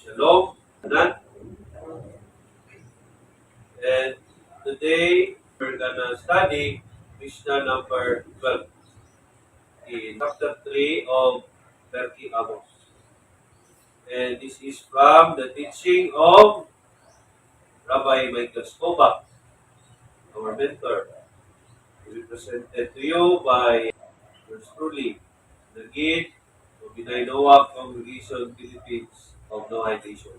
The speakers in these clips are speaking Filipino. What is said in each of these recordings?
Shalom. Nat. And today we're gonna study Mishnah number 12 in chapter 3 of Perki Amos. And this is from the teaching of Rabbi Michael Skobach, our mentor. It will be presented to you by yours truly, the Gid of Binay Noah Congregation Philippines of Noah Nation.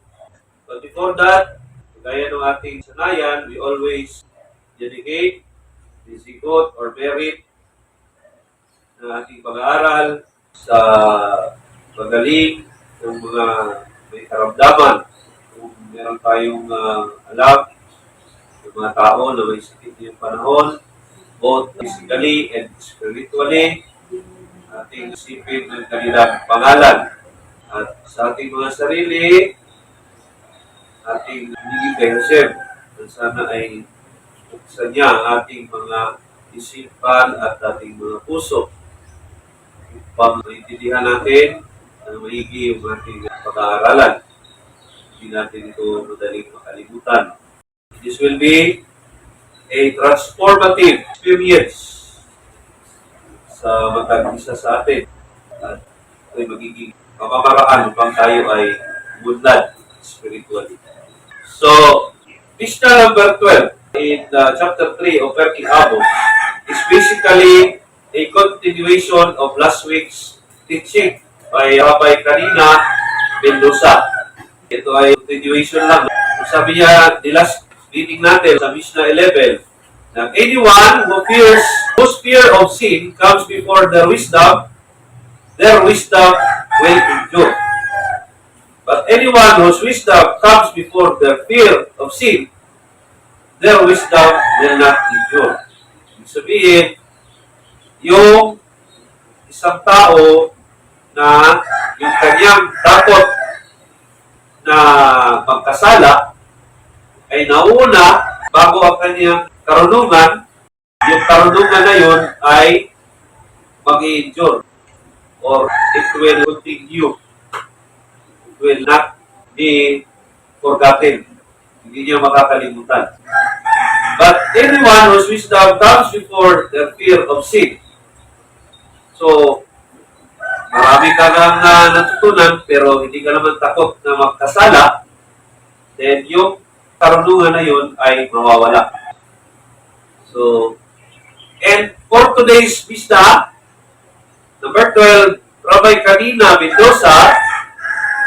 But before that, gaya ng ating sanayan, we always dedicate the zigot or merit ng ating pag-aaral sa magaling ng mga may karamdaman. Kung meron tayong alam ng mga tao na may sakit ngayong panahon, both physically and spiritually, ating isipin ng kanilang pangalan. At sa ating mga sarili, ating hinigin kay Hashem na sana ay buksan niya ang ating mga isipan at ating mga puso upang maintindihan natin na maigi yung ating pag-aaralan. Hindi natin ito madaling makalimutan. This will be a transformative experience sa matag-isa sa atin. At ito'y magiging pamamaraan upang tayo ay bunlad spiritually. So, Mishnah number 12 in chapter 3 of Perki Amos is basically a continuation of last week's teaching by Rabbi Kanina Mendoza. Ito ay continuation lang. Sabi niya, the last reading natin sa Mishnah 11, na anyone whose fear of sin comes before their wisdom will endure. But anyone whose wisdom comes before their fear of sin, their wisdom will not endure. Ibig sabihin, yung isang tao na yung kanyang takot na magkasala ay nauna bago ang kanyang karunungan, yung karunungan na yun ay mag-i-endure or it will continue. Will not be forgotten. Hindi niya makakalimutan. But anyone whose wisdom comes before the fear of sin. So, marami ka nang natutunan pero hindi ka naman takot na magkasala, then yung karunungan na yun ay mawawala. So, and for today's Mishnah, number 12, Rabbi Kanina Mendoza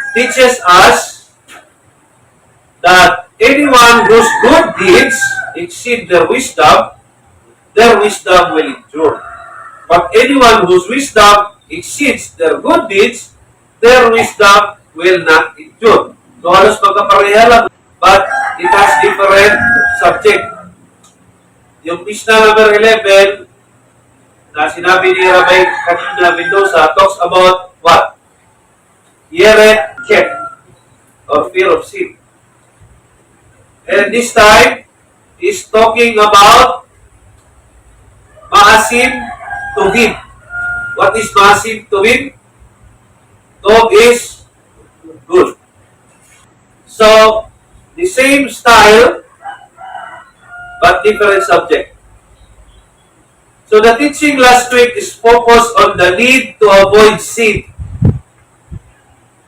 teaches us that anyone whose good deeds exceed their wisdom will endure. But anyone whose wisdom exceeds their good deeds, their wisdom will not endure. So halos magkapareha lang, but it has different subject. Yung Mishnah number 11 na sinabi ni Rabbi Kanina Mendoza talks about what? Yeret Chet, or fear of sin. And this time, is talking about Maasim Tuvim. What is Maasim Tuvim? Tov is good. So, the same style, but different subject. So the teaching last week is focused on the need to avoid sin.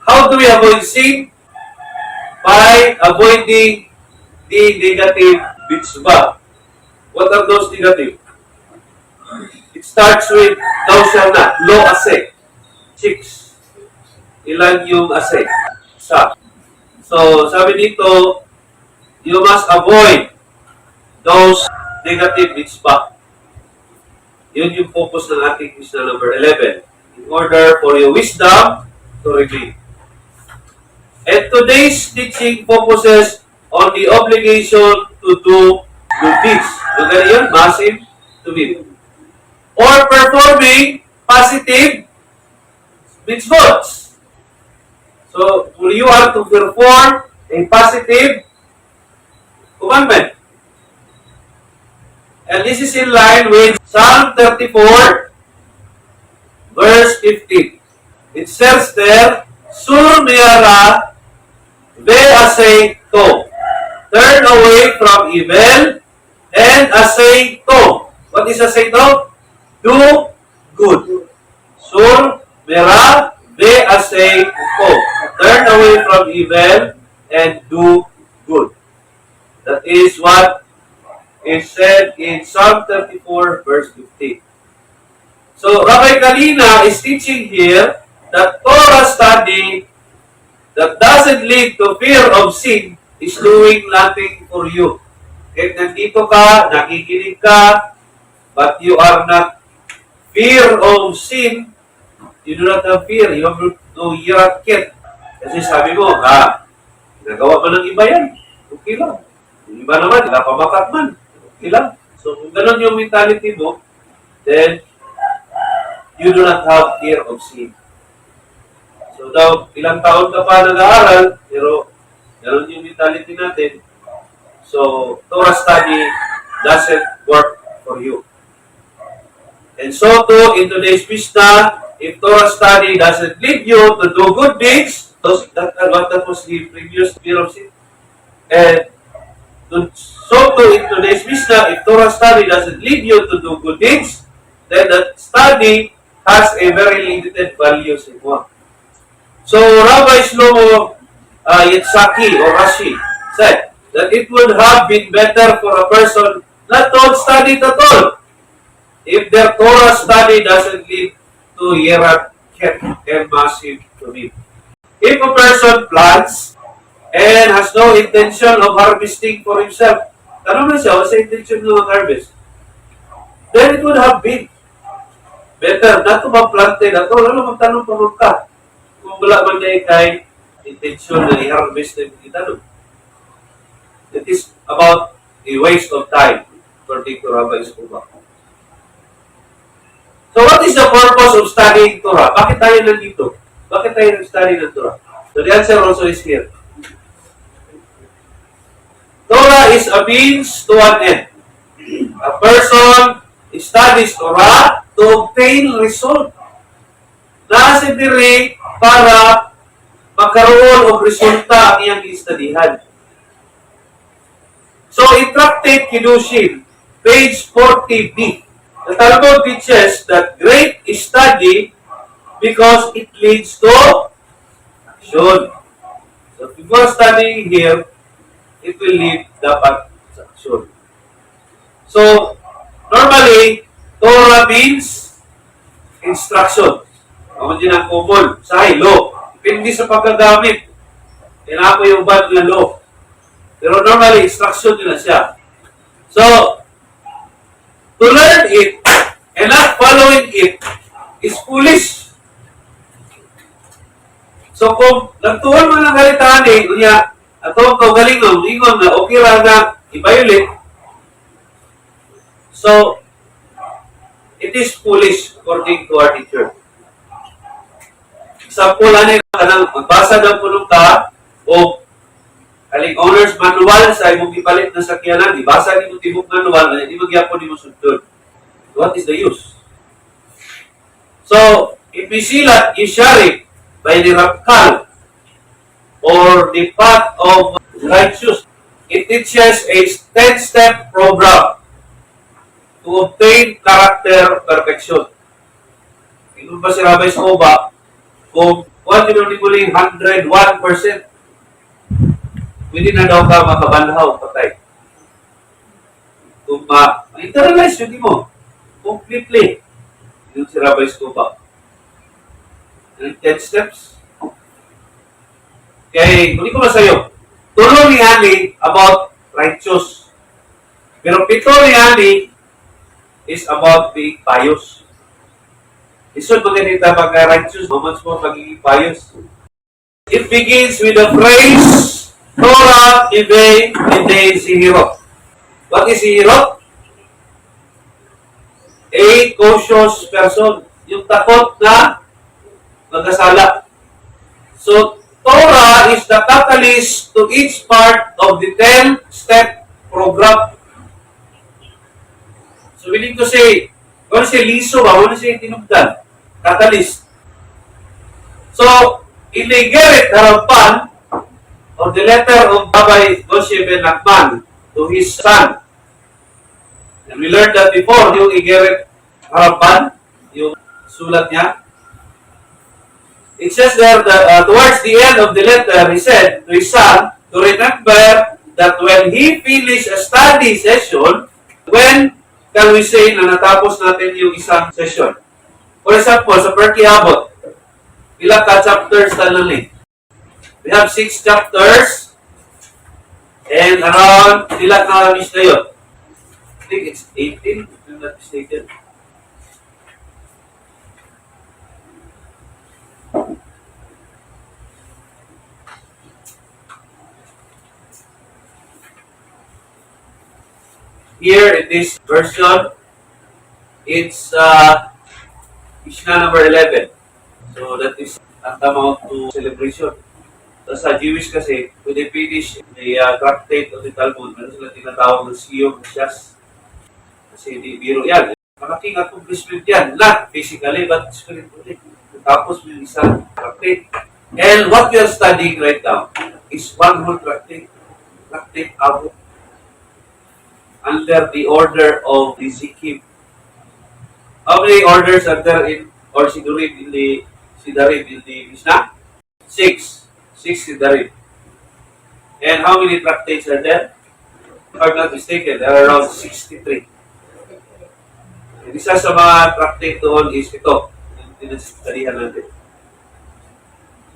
How do we avoid sin? By avoiding the negative mitzvah. What are those negative? It starts with thou shalt not, lo ase. 6. Ilan yung ase? Isa. So, sabi dito, you must avoid those negative mitzvah. Yun yung focus ng ating Mishnah number 11. In order for your wisdom to remain. And today's teaching focuses on the obligation to do good deeds. Yung ganyan, massive to be. Or performing positive mitzvot. So, you are to perform a positive commandment. And this is in line with Psalm 34, verse 15. It says there, Sur Miyara Ve'asay to. Turn away from evil and asay to. What is asay to? Do good. Sur, mera, ve'asay to. Turn away from evil and do good. That is what is said in Psalm 34 verse 15. So Rabbi Kalina is teaching here that Torah study that doesn't lead to fear of sin is doing nothing for you. If nandito ka, nakikinig ka, but you are not fear of sin, you do not have fear. You have no yirakit. Kasi sabi mo, nagawa mo ng iba yan. Okay lang. Yung iba naman, napamakat man. Okay lang. So kung ganun yung mentality mo, then you do not have fear of sin. So daw, ilang taon ka pa nag-aaral, pero ganun yung mentality natin. So, Torah study doesn't work for you. And so too, in today's Mishnah, if Torah study doesn't lead you to do good deeds, that was the previous fear of sin. And so too, in today's Mishnah, if Torah study doesn't lead you to do good deeds, then that study has a very limited value sa mo. So, Rabbi Shlomo Yitzhaki or Rashi said that it would have been better for a person not to study at all if their Torah study doesn't lead to Yeraket and massive to me. If a person plants and has no intention of harvesting for himself, tanong na siya, what's the intention ng harvest? Then it would have been better not to mag-planted at all. Ano magtanong pa ka? Kung wala man na kay intention na i-harvest na itanong. It is about a waste of time, according to Rabbi Escobar. So what is the purpose of studying Torah? Bakit tayo nandito? Bakit tayo nag-study ng Torah? So the answer also is here. Torah is a means to an end. A person studies Torah to obtain result. Nasa diri para magkaroon og resulta ang iyang istudihan. So, in Tractate Kiddushin, page 40b, the Talmud teaches that great study because it leads to action. So, if you are studying here, it will lead dapat sa action. So, normally, Torah means instruction. Ako din ang common sa law. Depende sa paggagamit. Kailangan ko yung bad na law. Pero normally, instruction nila siya. So, to learn it and not following it is foolish. So, kung nagtuon mo ng galitahan kunya, atong kaugalingon, ingon na okay ra na i-violate, so, it is foolish according to our teacher. Example, kanang magbasa ng punong ka o kaling owner's manual sa imong gipalit na sakyanan, ibasa ni mo tibok manual, di magyapon ni mo sundod. What is the use? So, if we see that Yishari by the Ramkal or the path of righteous, it teaches a 10-step program to obtain character perfection. Ito ba si Rabbi Escobar? Kung what you only 101%, hindi na daw ka makabanhaw, patay. Kung ma-internalize yun mo, completely, yun si Rabbi Escobar. 10 steps. Kaya, kung ko masayo, tulo ni Ani about righteous. Pero pito ni Ani is about being pious. Isod magandita mag-righteous, moments mo pagiging pious. It begins with the phrase, Torah ibay hindi sihirot. What is sihirot? A cautious person. Yung takot na magkasala. So, Torah is the catalyst to each part of the 10-step program. So, we need to say, kung siya liso ba, kung siya tinugdan, catalyst. So, iligerit harapan, or from the letter of Rabbi Moshe ben Nachman to his son. And we learned that before, yung Igeret Harapan, yung sulat niya. It says there that towards the end of the letter, he said to his son to remember that when he finished a study session, when can we say na natapos natin yung isang session? For example, sa Perky Abot, ilang ka chapters na lang eh. We have 6 chapters and around ilang na Mishnah yun? I think it's 18, if I'm not mistaken. Here in this version, it's Mishnah number 11. So that is tantamount to celebration. So sa Jewish kasi, when they finish the tractate of the Talmud, meron sila tinatawag ng Siyom Shas. Kasi di biro yan. Malaking accomplishment yan. Not physically, but spiritually. Tapos may isang tractate. And what we are studying right now is one whole tractate. Tractate Abot. Under the order of the Zikim. How many orders are there in, or Sidarim in the Mishnah? 6. 6 Sidarim. And how many tractates are there? If I'm not mistaken, there are around 63. And isa sa mga tractate doon is ito. Yung tinasalihan natin.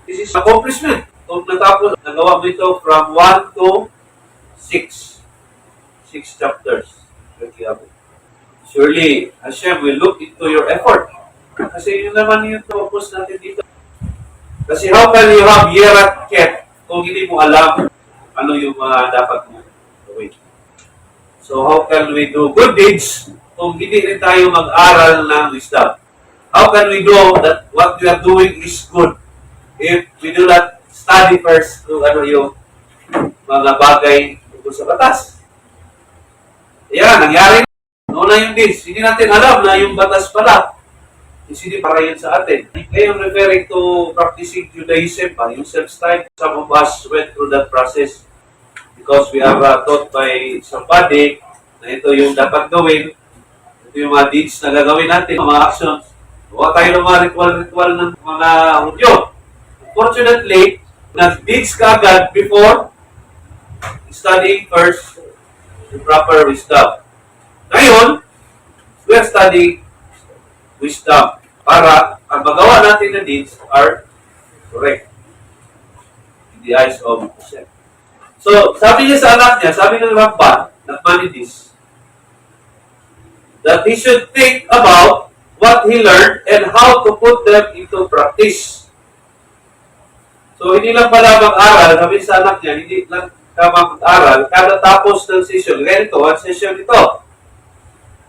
This is accomplishment. Kung natapos, nagawa mo ito from 1 to 6. 6 chapters. Surely, Hashem will look into your effort. Kasi yun naman yung focus natin dito. Kasi how can you have Yerat Ket kung hindi mo alam ano yung dapat mo gawin? So how can we do good deeds kung hindi rin tayo mag-aral ng wisdom? How can we know that what we are doing is good if we do not study first kung ano yung mga bagay tungkol sa batas? Yan, nangyari noon na yung deeds. Hindi natin alam na yung batas pala. Hindi para yun sa atin. Ngayon referring to practicing Judaism, yung self-style. Some of us went through that process because we are taught by somebody na ito yung dapat gawin. Ito yung mga deeds na gagawin natin, mga actions. Huwag tayo ng mga ritual-ritual ng mga Hudyo. Unfortunately, nag-deeds ka agad before studying first the proper wisdom. Ngayon, we are studying wisdom para ang magawa natin na deeds are correct in the eyes of Hashem. So, sabi niya sa anak niya, sabi ng Ramban, Nachmanides, that he should think about what he learned and how to put them into practice. So, hindi lang pala mag-aral, sabi sa anak niya, hindi lang ka mag-aral, kada tapos ng session, ganito, one session ito.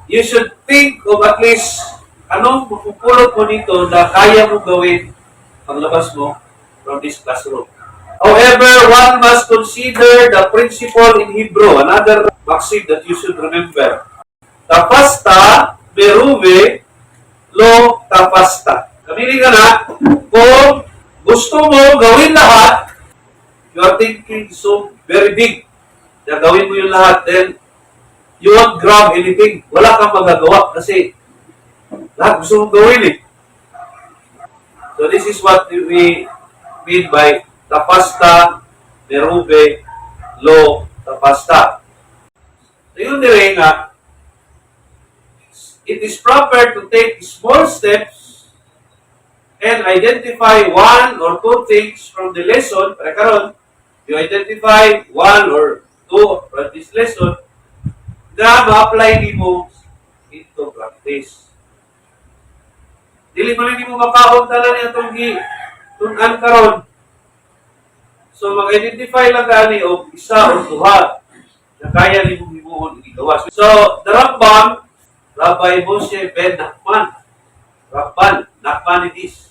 You should think of at least anong mapupulot mo dito na kaya mo gawin paglabas mo from this classroom. However, one must consider the principle in Hebrew, another maxim that you should remember. Tapasta, meruve, lo tapasta. Kamili ka na, kung gusto mo gawin lahat, you are thinking so very big na gawin mo yung lahat, then you won't grab anything. Wala kang magagawa kasi lahat gusto mong gawin eh. So this is what we mean by tapasta, merube, lo, tapasta. So yun dire nga, it is proper to take small steps and identify one or two things from the lesson. Para karon, you identify one or two from this lesson na ma-apply mo into practice. Dili mo rin mo makaon tala niya itong tunan karon. So, mag-identify lang gani o isa o duha na kaya ni mong himuhon igawa. So, the Ramban, Rabbi Moshe ben Nachman, Ramban, Nachmanides,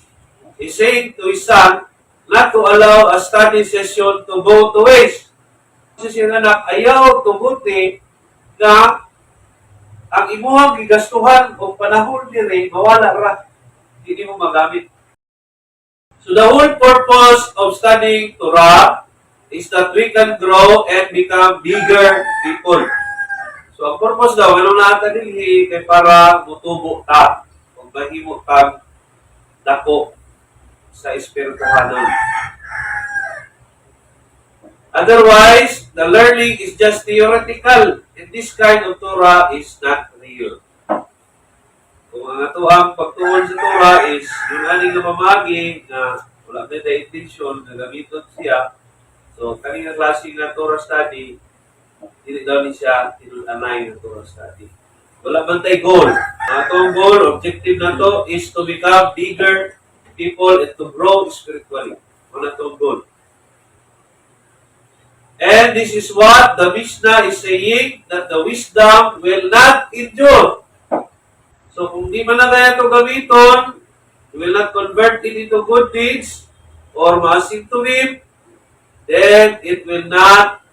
is saying to his son not to allow a study session to go to waste. Kasi siya anak, ayaw tumuti na ang imuhang gigastuhan o panahon dire mawala ra, hindi mo magamit. So the whole purpose of studying Torah is that we can grow and become bigger people. So, ang purpose daw, ano na ata nili, kay para mutubo ta, o mahimo kang dako sa espirituhanon. Otherwise, the learning is just theoretical, and this kind of Torah is not real. Kung ang ato ang pagtuon sa Torah is yung aning na mamagi na wala na tayo intention na gamiton siya, so kanina klase na Torah study, hindi daw ni siya tinunanay ng Torah study. Wala man tayo goal. Atong goal, objective na to is to become bigger people and to grow spiritually. Wala itong goal. And this is what the Mishnah is saying, that the wisdom will not endure. So kung di man na kaya ito gamiton, will not convert it into good deeds or massive to him, then it will not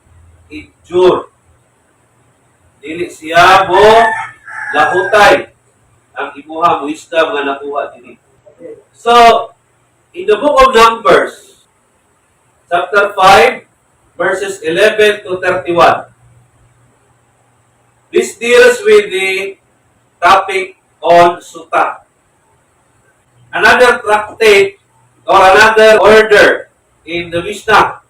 endure. Dili siya mo lahutay ang imuha mo wisdom nga nakuha din. So, in the book of Numbers, chapter 5, verses 11 to 31, this deals with the topic on Sutta. Another tractate or another order in the Mishnah.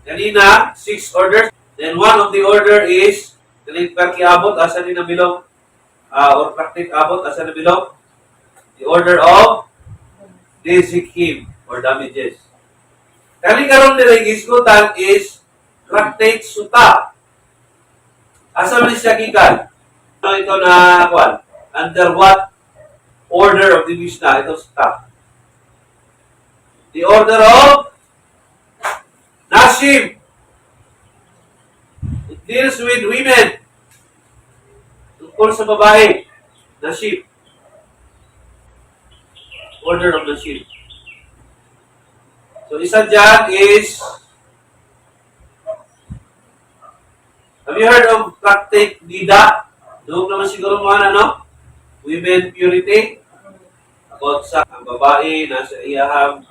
Kanina, 6 orders. Then one of the order is Perkiabot, asa ni nabilong, or tractate abot, asa nabilong? The order of Dezikim or damages. Kani karon nila gisgutan is tractate Sutta. Asa man siya gikan? Ano ito na kwan? Under what order of the Mishnah? Ito Sutta. The order of Nashim. It deals with women. Tungkol sa babae. Nashim. Order of Nashim. So, isa dyan is, have you heard of tractate Nida? Doon naman siguro mga ano? Women purity. About sa ang babae na sa iyahang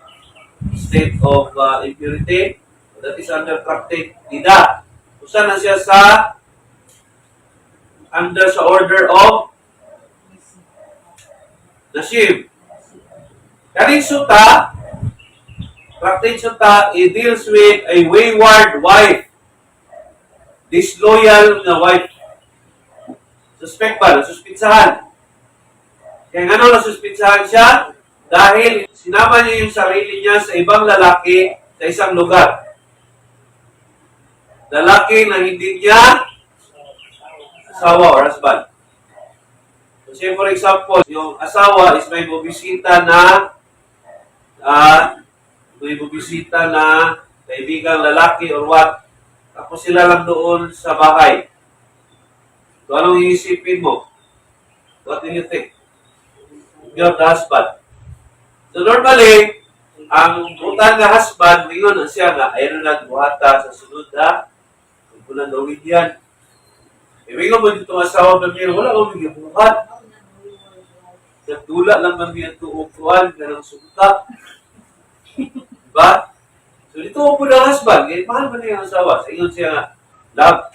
state of impurity. That is under tractate Nida. Usa na siya sa under sa order of Nashim. Kaning Sutta, tractate Sutta, it deals with a wayward wife. Disloyal na wife. Suspect ba? Nasuspitsahan. Kaya ano nasuspitsahan siya? Dahil sinama niya yung sarili niya sa ibang lalaki sa isang lugar. Lalaki na hindi niya asawa or husband. So, say for example, yung asawa is may bubisita na kaibigang lalaki or what. Tapos sila lang doon sa bahay. So, anong iisipin mo? What do you think? You're the husband. So, normally, ang utang nga husband, ngayon ang siya nga, ayun na nagbuhata sa sunod ha. Kung na gawin yan. E, ngayon mo dito asawa ba niya, wala mo mga buhat. Nagdula lang man niya tuupuan na ng sumta. Diba? So, dito po ng husband, kahit mahal man niya ang asawa. Sa ingon siya nga, love,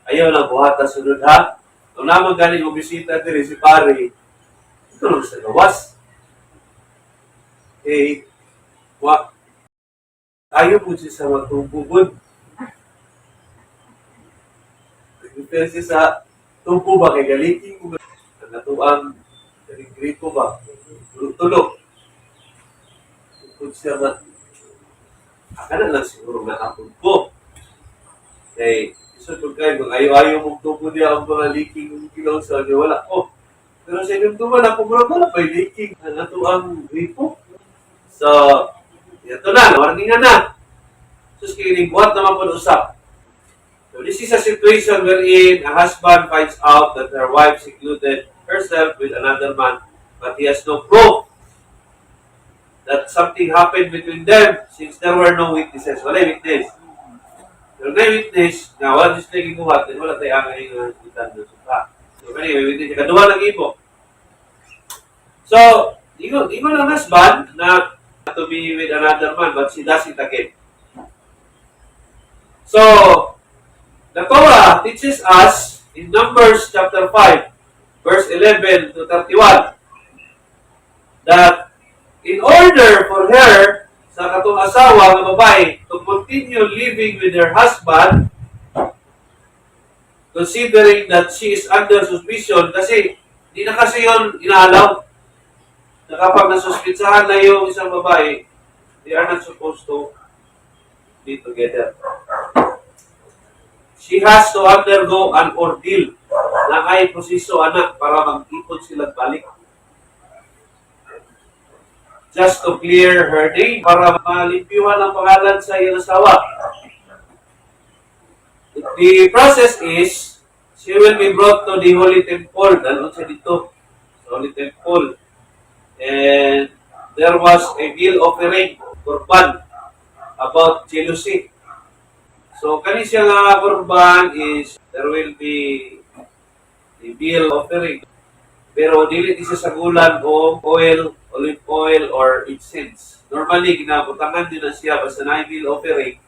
ayaw lang buhata sunod ha. Kung naman galing mo bisita din si pare, ito lang sa gawas. Eh, ayaw po siya sa magtubugod. Pero siya sa tubo ba kay galiking mo? Ang natuang grito ba? Tulog-tulog. Tungkol siya na akala lang siguro na apod ko. Eh, isa ko kayo, kung ayaw-ayaw mong tubo niya ang mga leaking ng kilaw sa niya, wala ko. Pero sa inyong tubo na, kung wala pa yung leaking, ang natuang grito. So, ito na, warningan na. So, kinigbuhat naman po usap. So, this is a situation wherein a husband finds out that her wife secluded herself with another man, but he has no proof that something happened between them since there were no witnesses. Wala witness. Pero may witness, na wala sila ginuhat, then wala tayo ang itan na suka. So, anyway, witness, kaduwa lang ibo. So, ingon ang husband na to be with another man, but she does it again. So, the Torah teaches us in Numbers chapter 5, verse 11 to 31, that in order for her, sa katong asawa ng babae, to continue living with her husband, considering that she is under suspicion, kasi di na kasi yun inaalaw, na kapag nasuspitsahan na yung isang babae, they are not supposed to be together. She has to undergo an ordeal na ay proseso anak para mag-ipon sila balik. Just to clear her name, para malimpyuhan ang pangalan sa iyong asawa. The process is, she will be brought to the Holy Temple. Dalon siya dito, sa Holy Temple. And there was a meal offering, korban, about jealousy. So, kani siya nga korban is, there will be a meal offering. Pero dili di siya sagulan o oil, olive oil, or incense. Normally, ginabutangan nyo na siya, basta na meal offering,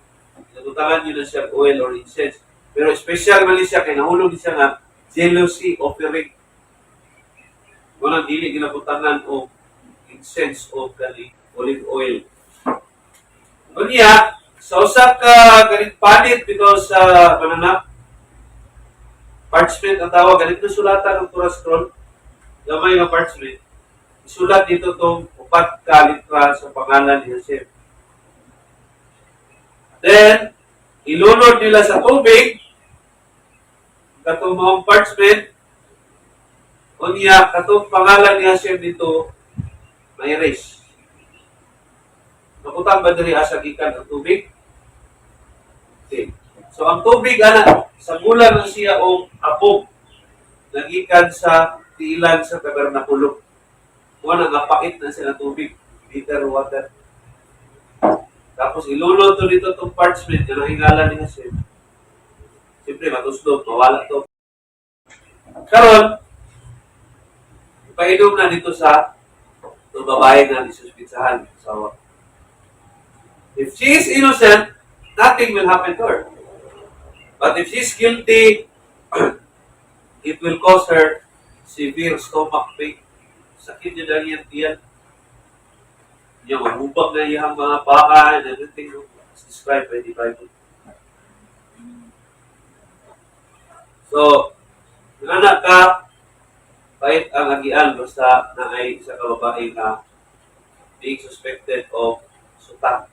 ginabutangan nyo na siya oil or incense. Pero special man siya, kaya nahulog siya nga, jealousy offering. Walang dili ginabutangan o incense o kani olive oil. Unya, sa usa ka ganit panit because sa parchment ang tawag, ganito sulatan ng Torah scroll, gamay nga parchment, isulat dito itong 4 ka litra sa pangalan ni Hashem. Then, ilunod nila sa tubig, katong mga parchment, unya, katong pangalan ni Hashem dito, may erase. Nakutang ba diri asa gikan ang tubig? Okay. So, ang tubig, sa bulan na siya o apog, nagikan sa tiilan sa tabernakulo. Kung napakit na sila tubig, bitter water. Tapos ilunod to dito itong parchment na nahingalan ni Hashem. Siyempre, matuslog, mawala to. Karon, ipainom na dito sa itong babae na isuspitsahan. So, if she is innocent, nothing will happen to her. But if she is guilty, it will cause her severe stomach pain. Sakit niya lang yan tiyan. Yung mahubag na iyang mga baka and everything is described by the Bible. So, yung anak ka, kahit ang agian, basta na ay isa ka babae na being suspected of suta.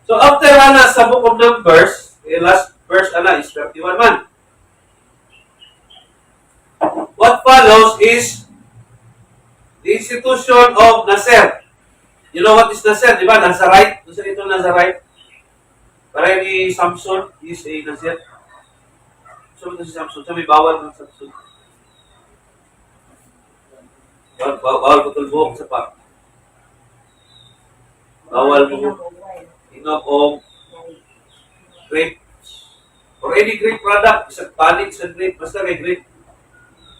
So, after sa book of Numbers, the last verse is 31 man. What follows is the institution of Naser. You know what is Naser, di ba? Nazarite. Gusto nito Nazarite. Para ni Samson, is a Naser. So, ito si Samson. So, may bawal ng Samson. Bawal putulbuhok sa pa. Bawal mo inom o grape. Or any grape product. Isang panig sa grape. Basta may grape.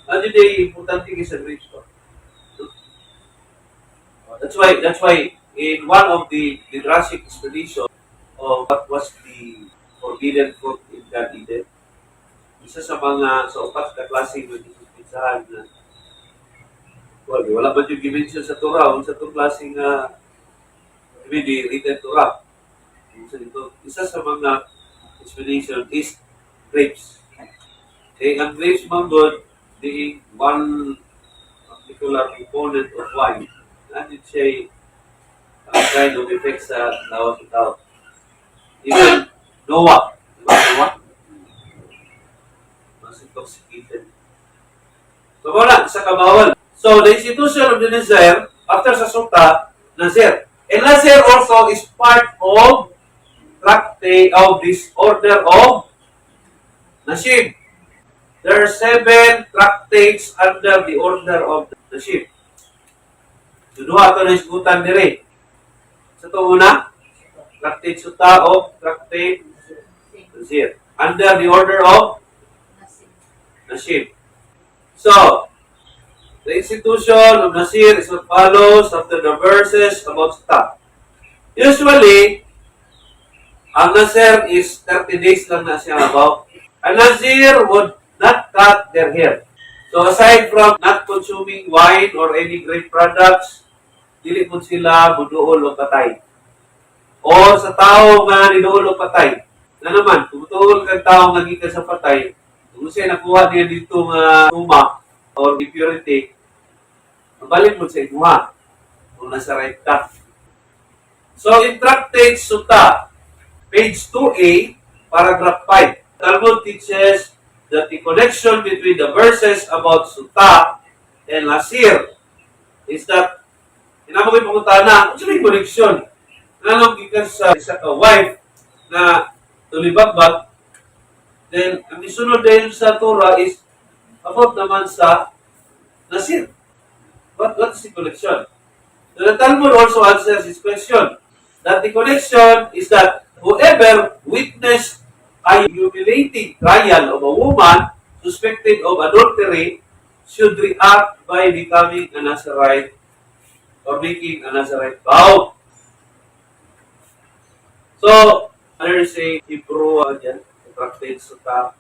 Ano yung importante sa grapes ko? That's why in one of the Midrashic expedition of what was the forbidden fruit in God Eden, isa sa mga sa 4 ka klaseng magpipinsahan na wala ba yung dimension sa Torah o sa itong klaseng the written Torah. Isa sa mga explanation is grapes. Okay, ang grapes mga good, being one particular component of wine, and it's a kind of effect sa tawag ito. Even Noah, Noah was intoxicated. So wala, isa kabawal. So the institution of the Nazir, after sa Sukta, Nazir. And Nazir also is part of tractate of this order of Nashib. There are 7 tractates under the order of the ship. Duduha ito na isgutan dire. Sa ito una, tractate Suta o tractate Nazir. Under the order of Nashib. So, the institution of Nazir is what follows after the verses about Suta. Usually, Ang Nazir is 30 days lang na siya about. A Nazir would not cut their hair. So aside from not consuming wine or any grape products, dili po sila muduol o patay. O sa tao nga niduol o patay. Na naman, kung tuol kang tao nga gikan sa patay, kung siya nakuha niya dito nga tuma or impurity, mabalik mo sa imuha kung nasa right ka. So in Tractate Sutta, page 2a, paragraph 5, Talmud teaches that the connection between the verses about Sutta and Nasir is that, inamoy pangutana, ano may connection? Nanong gikan sa isa ka wife na tulibagbag, then ang isunod din sa Torah is about naman sa Nasir. What is the connection? So the Talmud also answers this question, that the connection is that whoever witnessed a humiliating trial of a woman suspected of adultery should react by becoming a Nazirite or making a Nazirite vow. So, there's a Hebrew again, Tractate Sutta,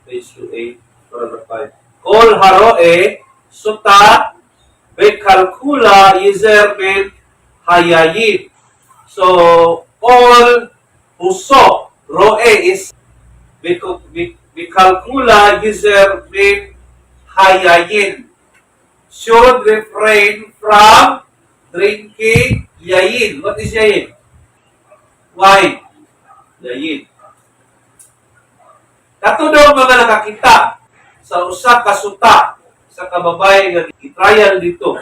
page 2a, paragraph 5. Kol haroe Sutta bekalkula yizer men hayayin. So, all who saw, roe is bekalkula yizer men hayayin, should refrain from drinking yayin. What is yayin? Wine. Yayin. Kato daw mga nakakita sa usa ka suta sa kababay nga i-trial dito,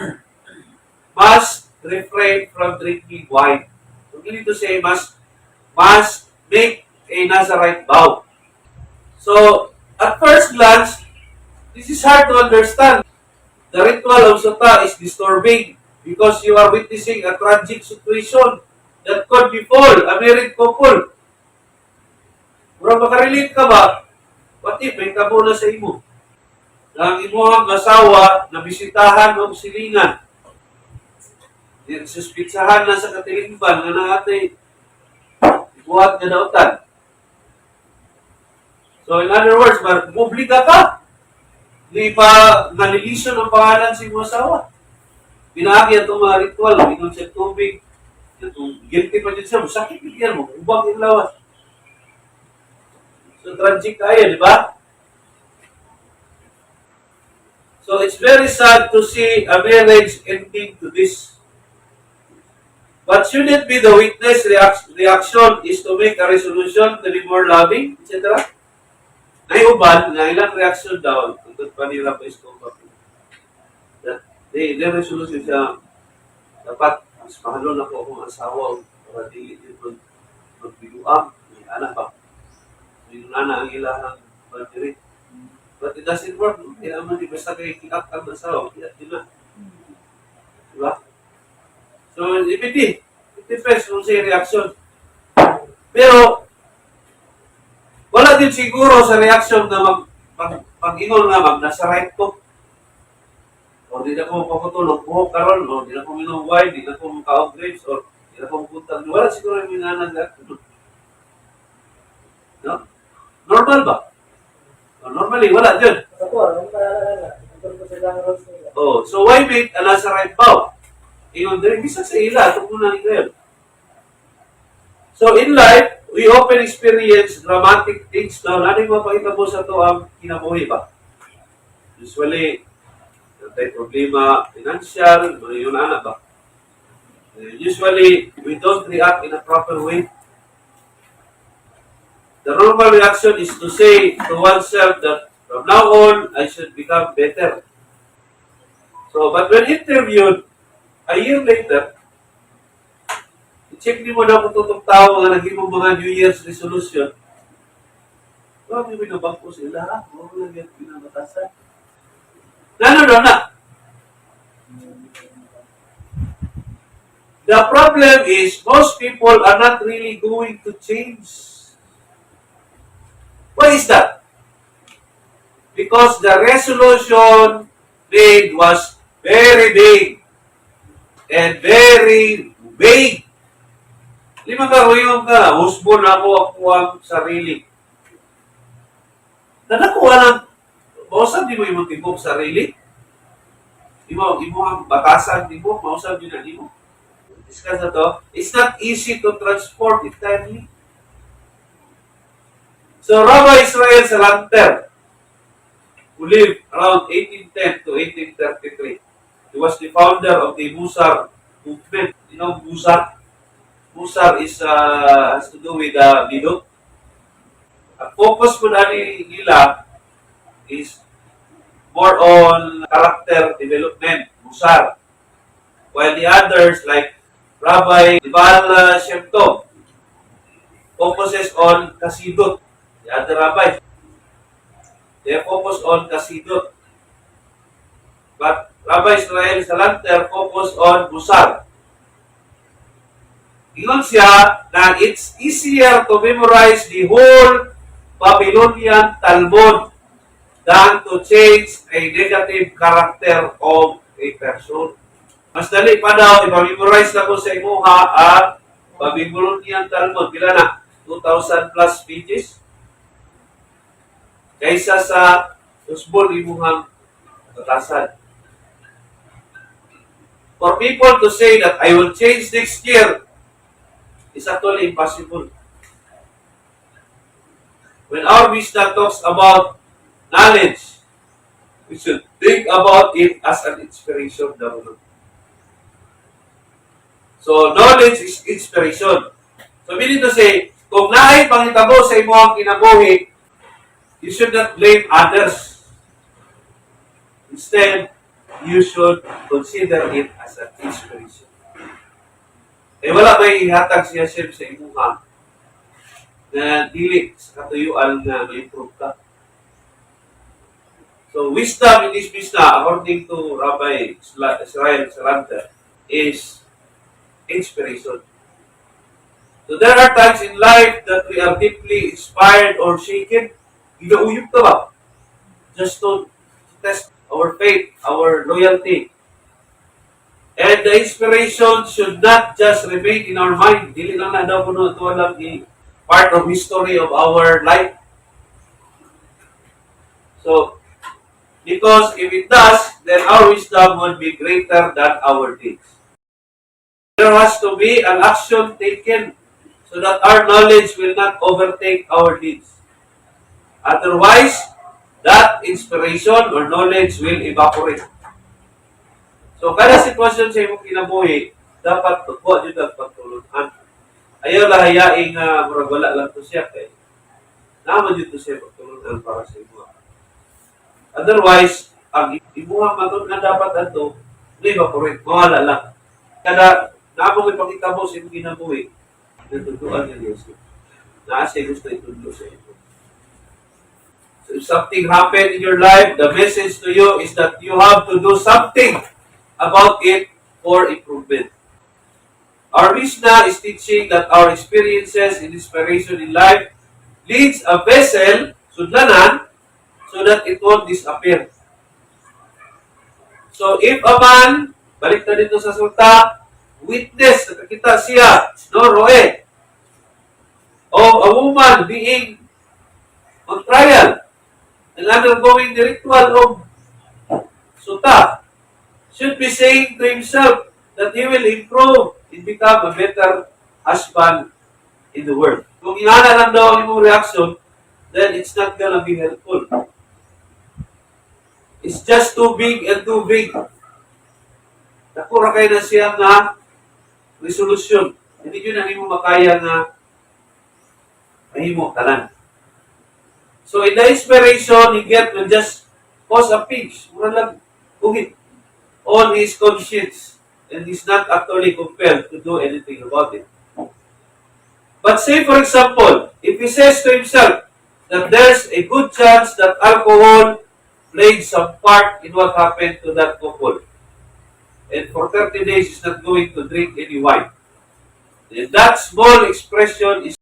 must refrain from drinking wine. So, dito say must make a Nazarite vow. So, at first glance, this is hard to understand. The ritual of suta is disturbing because you are witnessing a tragic situation that could befall a married couple. Mura makarelate ka ba? What if may kabo na sa imo? Ang imuhang asawa na bisitahan o silingan. Suspitsahan na sa katilingban nga naatay ibuhat nga dautan. So in other words, publika ka. Di pa nalilison ang pangalan sa imo asawa. Pinaagi itong mga ritual, inon siya tubig, guilty pa din siya, sakit bigyan mo, ubang yung lawas. So, tragic tayo, di ba? So, it's very sad to see a marriage ending to this. But shouldn't be the witness reaction is to make a resolution to be more loving, etc.? Naiuban, na ilang reaction daw, tungkol pa nila pa isko pa. Their resolution siya, dapat mas mahalo na po akong asawa para di magbiluam. May anak pa. May nana ang ilahang bandiri. But it doesn't work. Kaya naman di basta kayo kikat ang asawa. Kaya na. Diba? So, it depends kung sa reaction. Pero, wala din siguro sa reaction na pag-ingon nga nasa right to. O di na ko papatulog buhok karon, o di na ko minom wine, di na ko makaog grapes, o di na ko mapunta. Wala siguro yung minanag na. No? Normal ba? O, normally, wala dyan. Oh, so why make a Nazarite vow? Ingon din, bisa sa ila, ito muna ni kayo. So in life, we often experience dramatic things na nanin mapakita mo sa ito ang kinabuhi ba? Usually, may problema financial, mga yun anak ba? Usually, we don't react in a proper way. The normal reaction is to say to oneself that from now on, I should become better. So, but when interviewed, a year later, i-check mo na kung tutong tao nga naging mga New Year's resolution. May binabang po sila, ha? Mga lang pinabatasan. No. The problem is most people are not really going to change. Why is that? Because the resolution made was very big and very vague. Lima karuyong ka, husbon ako ang sarili. Nanakuha ng, mausap di mo imong tibok sarili? Imo ang batasan di mo, mausap di na di mo. Discuss na to. It's not easy to transport entirely. So, Rabbi Israel Salanter, who lived around 1810 to 1833, he was the founder of the Musar movement. You know Musar? Musar has to do with bidot. Ang focus po nila is more on character development, Musar. While the others, like Rabbi Ibal Shem Tov, focuses on Kasidot. The other rabbis, they focus on Kasidot. But Rabbi Israel Salanter focus on Musar. Ingon siya na it's easier to memorize the whole Babylonian Talmud than to change a negative character of a person. Mas dali pa daw, ipamemorize na ko sa imuha ang Babylonian Talmud. Bila na? 2,000 plus pages? Kaysa sa usbol imuhang batasan. For people to say that I will change next year is actually impossible. When our Mishnah talks about knowledge, we should think about it as an inspiration. So, knowledge is inspiration. So, meaning to say, kung naay pangitabo sa imo ang kinabuhi, you should not blame others. Instead, you should consider it as an inspiration. Eh, wala may ihatag siya Hashem sa imuha na dili sa katuyuan na ma-improve ka. So, wisdom in this Mishnah, according to Rabbi Israel Salanter, is inspiration. So, there are times in life that we are deeply inspired or shaken. Gigauyog ka ba? Just to test our faith, our loyalty. And the inspiration should not just remain in our mind. Dili lang na daw kuno ito lang part of history of our life. So, because if it does, then our wisdom will be greater than our deeds. There has to be an action taken so that our knowledge will not overtake our deeds. Otherwise, that inspiration or knowledge will evaporate. So, kada sitwasyon sa imong kinabuhi, dapat tupo dito ang pagtulunan. Ayaw lahayaing murag wala lang to siya kay naman dito siya pagtulunan para sa imo. Otherwise, ang imuha matun na dapat ato, evaporate, mawala lang. Kada namang ipakita mo sa imong kinabuhi, natutuan niya Diyos. Naasay gusto itudlo sa imo. So, if something happened in your life, the message to you is that you have to do something about it for improvement. Our Mishnah is teaching that our experiences and inspiration in life leads a vessel, sudlanan, so that it won't disappear. So if a man, balik na dito sa sulta, witness, nakakita siya, no, Roe, of a woman being on trial and undergoing the ritual of suta, should be saying to himself that he will improve and become a better husband in the world. Kung inana lang daw ang imong reaction, then it's not gonna be helpful. It's just too big and too big. Nakura kayo na siya nga resolution. Hindi yun ang imong makaya nga mahimo tanan. So in the inspiration he get will just cause a pinch. Mura lang uhit on his conscience. And he's not actually compelled to do anything about it. But say, for example, if he says to himself that there's a good chance that alcohol played some part in what happened to that couple, and for 30 days he's not going to drink any wine, then that small expression is